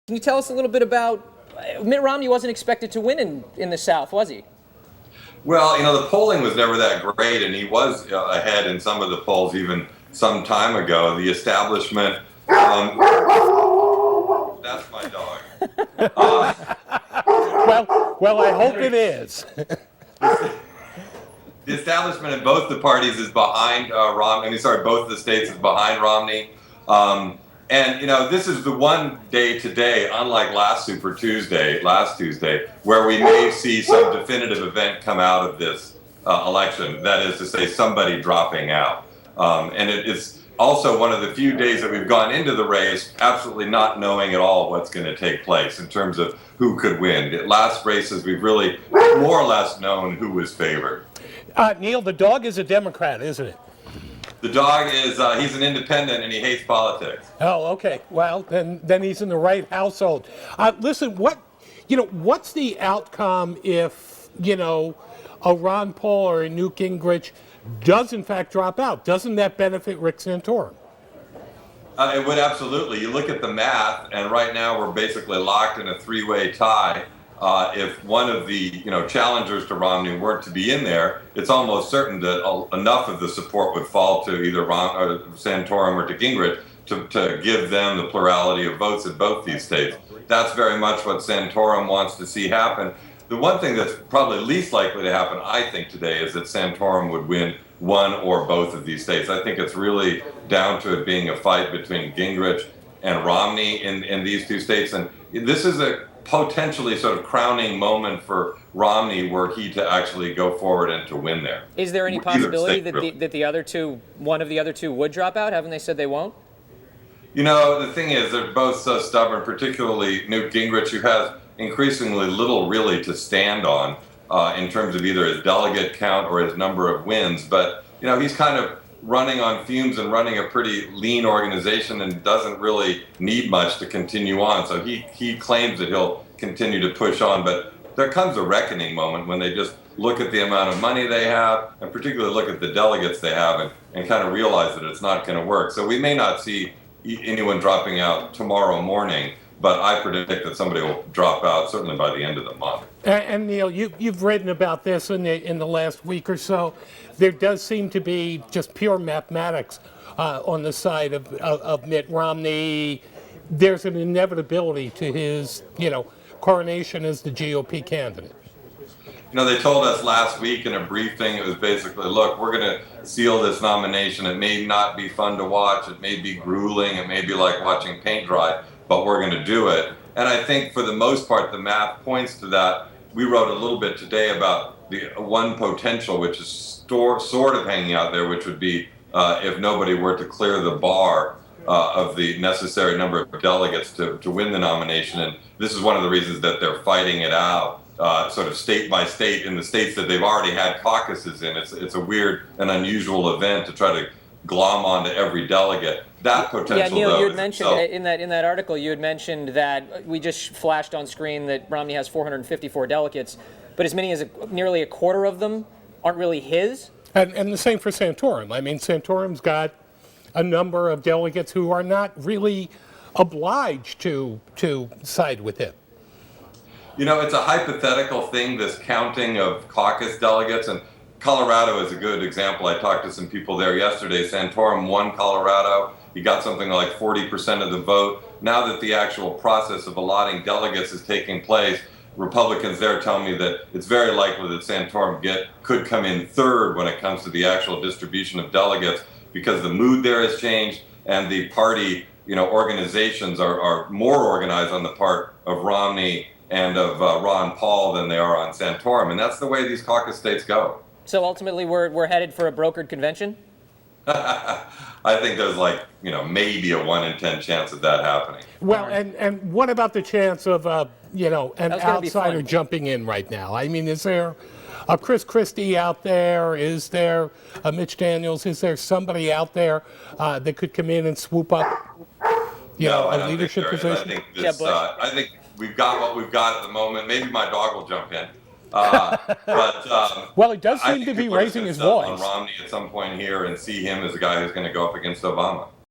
Can you tell us a little bit about Mitt Romney wasn't expected to win in the South, was he? Well, the polling was never that great, and he was ahead in some of the polls even some time ago. The establishment, that's my dog. Well, I hope it is. The establishment in both the parties is behind Romney. Both the states is behind Romney. This is the one day today, unlike last Tuesday, where we may see some definitive event come out of this election. That is to say, somebody dropping out. And it's also one of the few days that we've gone into the race absolutely not knowing at all what's going to take place in terms of who could win. At last races, we've really more or less known who was favored. Neil, the dog is a Democrat, isn't it? The dog is, he's an independent and he hates politics. Oh, okay. Well, then he's in the right household. Listen, what's the outcome if, a Ron Paul or a Newt Gingrich does in fact drop out? Doesn't that benefit Rick Santorum? It would absolutely. You look at the math, and right now we're basically locked in a three-way tie. If one of the challengers to Romney weren't to be in there, it's almost certain that enough of the support would fall to either Santorum or to Gingrich to give them the plurality of votes in both these states. That's very much what Santorum wants to see happen. The one thing that's probably least likely to happen, I think, today is that Santorum would win one or both of these states. I think it's really down to it being a fight between Gingrich and Romney in these two states. And this is a potentially sort of crowning moment for Romney were he to actually go forward and to win there. Is there any possibility that the other two, one of the other two would drop out? Haven't they said they won't? The thing is, they're both so stubborn, particularly Newt Gingrich, who has increasingly little really to stand on in terms of either his delegate count or his number of wins. But, he's kind of running on fumes and running a pretty lean organization and doesn't really need much to continue on. So he claims that he'll continue to push on. But there comes a reckoning moment when they just look at the amount of money they have and particularly look at the delegates they have and kind of realize that it's not going to work. So we may not see anyone dropping out tomorrow morning, but I predict that somebody will drop out certainly by the end of the month. And Neil, you've written about this in the last week or so. There does seem to be just pure mathematics on the side of Mitt Romney. There's an inevitability to his, coronation as the GOP candidate. They told us last week in a briefing, it was basically, look, we're going to seal this nomination. It may not be fun to watch. It may be grueling. It may be like watching paint dry, but we're going to do it. And I think for the most part, the math points to that. We wrote a little bit today about the one potential, which is sort of hanging out there, which would be if nobody were to clear the bar of the necessary number of delegates to win the nomination. And this is one of the reasons that they're fighting it out sort of state by state in the states that they've already had caucuses in. It's a weird and unusual event to try to glom onto every delegate. That potential, yeah, Neil, though, you had mentioned in that article, you had mentioned that we just flashed on screen that Romney has 454 delegates, but as many as nearly a quarter of them aren't really his. And the same for Santorum. I mean, Santorum's got a number of delegates who are not really obliged to side with him. It's a hypothetical thing, this counting of caucus delegates, and Colorado is a good example. I talked to some people there yesterday. Santorum won Colorado. He got something like 40% of the vote. Now that the actual process of allotting delegates is taking place, Republicans there tell me that it's very likely that Santorum could come in third when it comes to the actual distribution of delegates because the mood there has changed and the party, organizations are more organized on the part of Romney and of Ron Paul than they are on Santorum. And that's the way these caucus states go. So ultimately, we're headed for a brokered convention? I think there's maybe a 1 in 10 chance of that happening. Well, and what about the chance of, an outsider jumping in right now? I mean, is there a Chris Christie out there? Is there a Mitch Daniels? Is there somebody out there that could come in and swoop up, a leadership position? I think we've got what we've got at the moment. Maybe my dog will jump in. Well, it does seem to be raising his voice on Romney at some point here and see him as a guy who's going to go up against Obama.